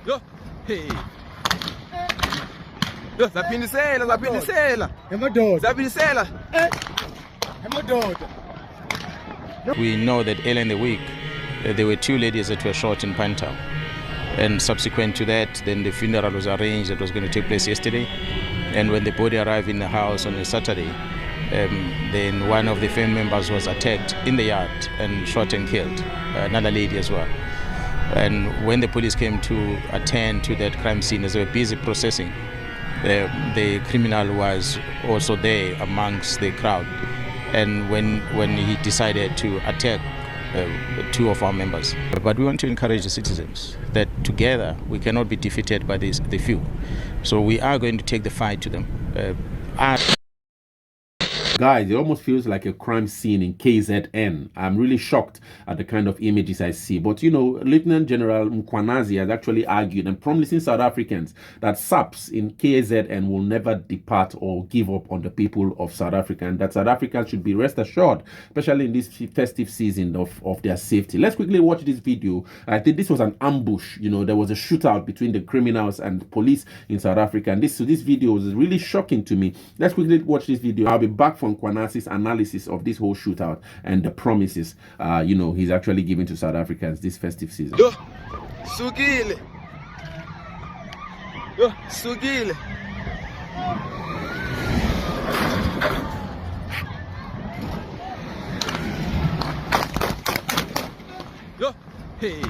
Yo, hey. Yo, zaphindisela. Zaphindisela. We know that earlier in the week, there were 2 ladies that were shot in Pantown. And subsequent to that, then the funeral was arranged that was going to take place yesterday. And when the body arrived in the house on a Saturday, then one of the family members was attacked in the yard and shot and killed, another lady as well. And when the police came to attend to that crime scene, as they were busy processing, the criminal was also there amongst the crowd. And when he decided to attack 2 of our members. But we want to encourage the citizens that together we cannot be defeated by the few. So we are going to take the fight to them. Guys, it almost feels like a crime scene in KZN. I'm really shocked at the kind of images I see. But you know, Lieutenant General Mkwanazi has actually argued and promising South Africans that SAPS in KZN will never depart or give up on the people of South Africa, and that South Africans should be rest assured, especially in this festive season, of their safety. Let's quickly watch this video. I think this was an ambush. You know, there was a shootout between the criminals and the police in South Africa, and this video was really shocking to me. Let's quickly watch this video. I'll be back from Mkwanazi's analysis of this whole shootout and the promises you know, he's actually giving to South Africans this festive season. Yo, sukile. Yo, sukile. Yo, hey.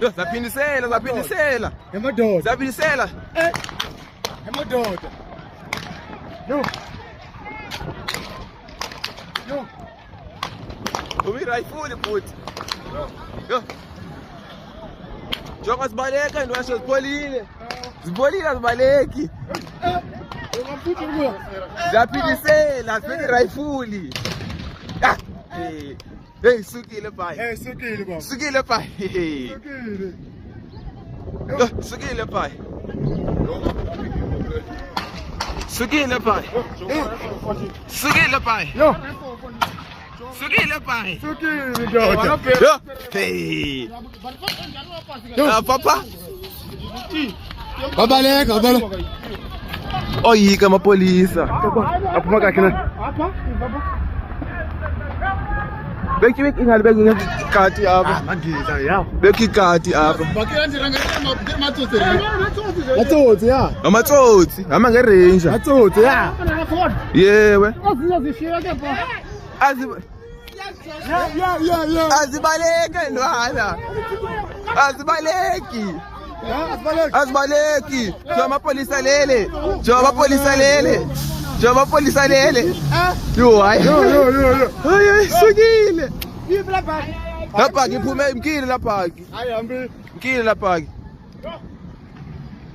Yo, zaphindisela. Zaphindisela. Yo. Umi rifle futhi. Yo. Jonga sibaleka ndwasho zibolile. Zibaleki. Zaphindisela, siphethe rifle. Ah. Hey, sukile pai. Sukile pai. Yo, sukile pai. Sukile pai. Sukile pai. Yo. Sukile pai. Yo. Hey. Yo, papa. Babaleka. Oyika amapolisa. Aphuma kakhe na. Beki ingalibeka ngekati apha. Mangiza yawo. Beki ikati apha. Matsotsi ya. Amatsotsi, ama ngerange. Matsotsi ya. Yewe. Azibaleke ndwana. Azibaleki. Joba polisa lele. Yo hayi. Hayi sukile. Lapha ngiphume imkile lapha. Hayihambi. Mkile lapha.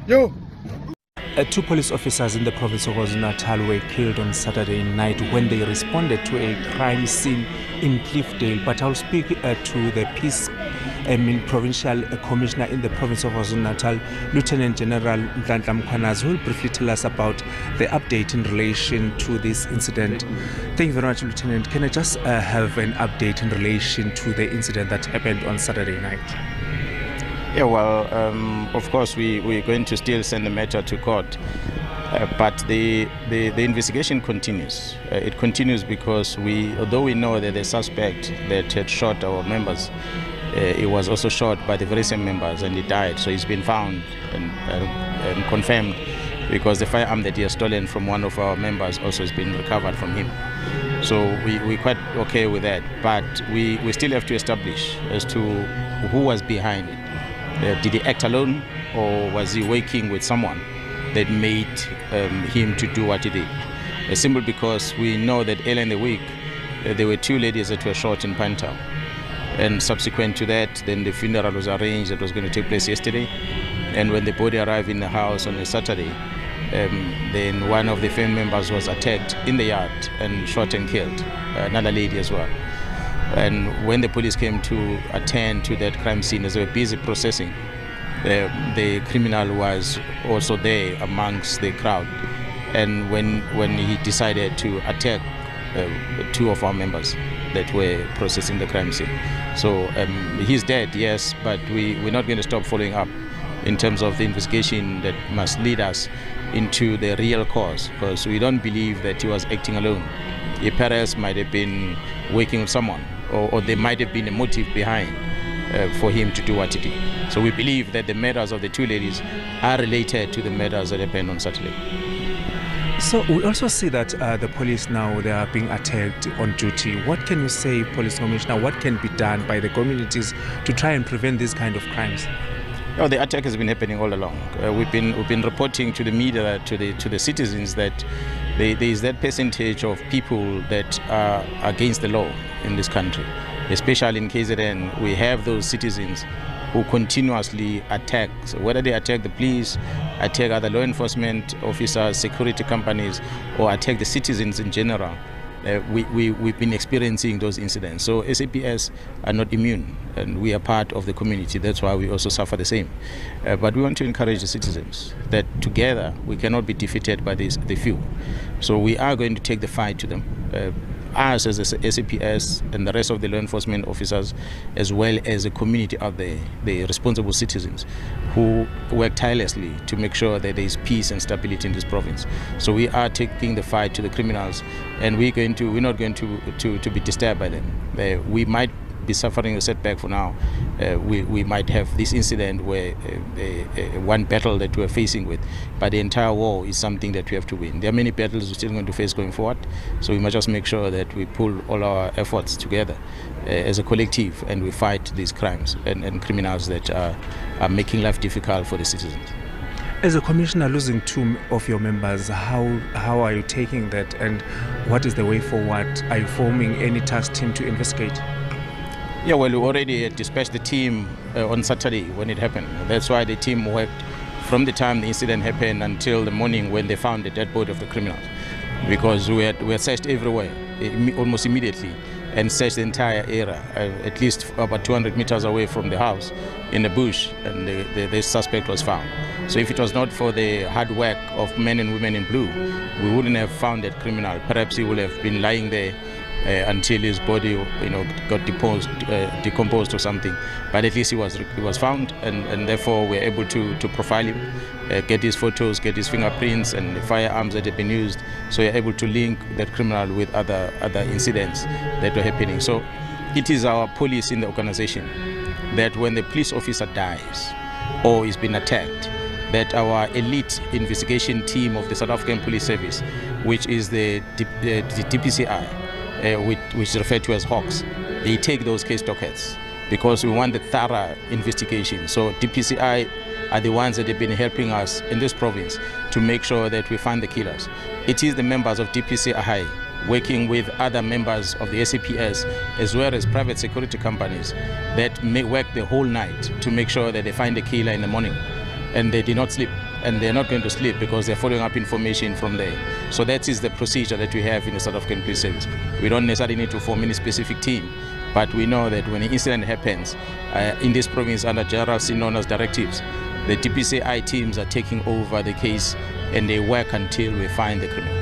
Yo. 2 police officers in the province of KwaZulu-Natal were killed on Saturday night when they responded to a crime scene in Cliffdale. But I'll speak to the Peace Provincial Commissioner in the province of KwaZulu-Natal, Lieutenant General Mkwanazi, who will briefly tell us about the update in relation to this incident. Thank you very much, Lieutenant. Can I just have an update in relation to the incident that happened on Saturday night? Yeah, well, of course, we're going to still send the matter to court, but the investigation continues. It continues because although we know that the suspect that had shot our members, he was also shot by the very same members and he died. So he's been found and confirmed, because the firearm that he has stolen from one of our members also has been recovered from him. So we're quite okay with that, but we still have to establish as to who was behind it. Did he act alone, or was he working with someone that made him to do what he did? Simply because we know that earlier in the week, there were 2 ladies that were shot in Pantown. And subsequent to that, then the funeral was arranged that was going to take place yesterday. And when the body arrived in the house on a Saturday, then one of the family members was attacked in the yard and shot and killed, another lady as well. And when the police came to attend to that crime scene, as they were busy processing, the criminal was also there amongst the crowd. And when he decided to attack 2 of our members, that were processing the crime scene. So he's dead, yes, but we're not going to stop following up in terms of the investigation that must lead us into the real cause, because we don't believe that he was acting alone. He perhaps might have been working with someone, or there might have been a motive behind for him to do what he did. So we believe that the murders of the two ladies are related to the murders that happened on Saturday. So we also see that the police now, they are being attacked on duty. What can you say, Police Commissioner, what can be done by the communities to try and prevent these kind of crimes? Oh, the attack has been happening all along. We've been reporting to the media, to the citizens, that there is that percentage of people that are against the law in this country. Especially in KZN, we have those citizens who continuously attack. So whether they attack the police, attack other law enforcement officers, security companies, or attack the citizens in general, we've been experiencing those incidents. So SAPS are not immune, and we are part of the community. That's why we also suffer the same. But we want to encourage the citizens that together we cannot be defeated by the few. So we are going to take the fight to them. Us as a SAPS and the rest of the law enforcement officers, as well as the community out there, the responsible citizens who work tirelessly to make sure that there is peace and stability in this province. So we are taking the fight to the criminals, and we're not going to be disturbed by them. We might be suffering a setback for now. We might have this incident where one battle that we're facing with, but the entire war is something that we have to win. There are many battles we're still going to face going forward, so we must just make sure that we pull all our efforts together as a collective, and we fight these crimes and criminals that are making life difficult for the citizens. As a commissioner, losing two of your members, how are you taking that, and what is the way forward? Are you forming any task team to investigate? Yeah, well, we already dispatched the team on Saturday when it happened. That's why the team worked from the time the incident happened until the morning when they found the dead body of the criminals, because we had searched everywhere almost immediately and searched the entire area, at least about 200 meters away from the house in the bush, and the suspect was found. So if it was not for the hard work of men and women in blue, we wouldn't have found that criminal. Perhaps he would have been lying there until his body, got decomposed or something. But at least he was found, and therefore we're able to profile him, get his photos, get his fingerprints and the firearms that have been used. So we're able to link that criminal with other incidents that were happening. So it is our policy in the organization that when the police officer dies or is being attacked, that our elite investigation team of the South African Police Service, which is the DPCI, which is referred to as Hawks, they take those case dockets because we want the thorough investigation. So DPCI are the ones that have been helping us in this province to make sure that we find the killers. It is the members of DPCI working with other members of the SAPS as well as private security companies that may work the whole night to make sure that they find the killer in the morning. And they did not sleep, and they're not going to sleep because they're following up information from there. So that is the procedure that we have in the South African Police Service. We don't necessarily need to form any specific team, but we know that when an incident happens in this province under General Sinona's directives, the DPCI teams are taking over the case and they work until we find the criminal.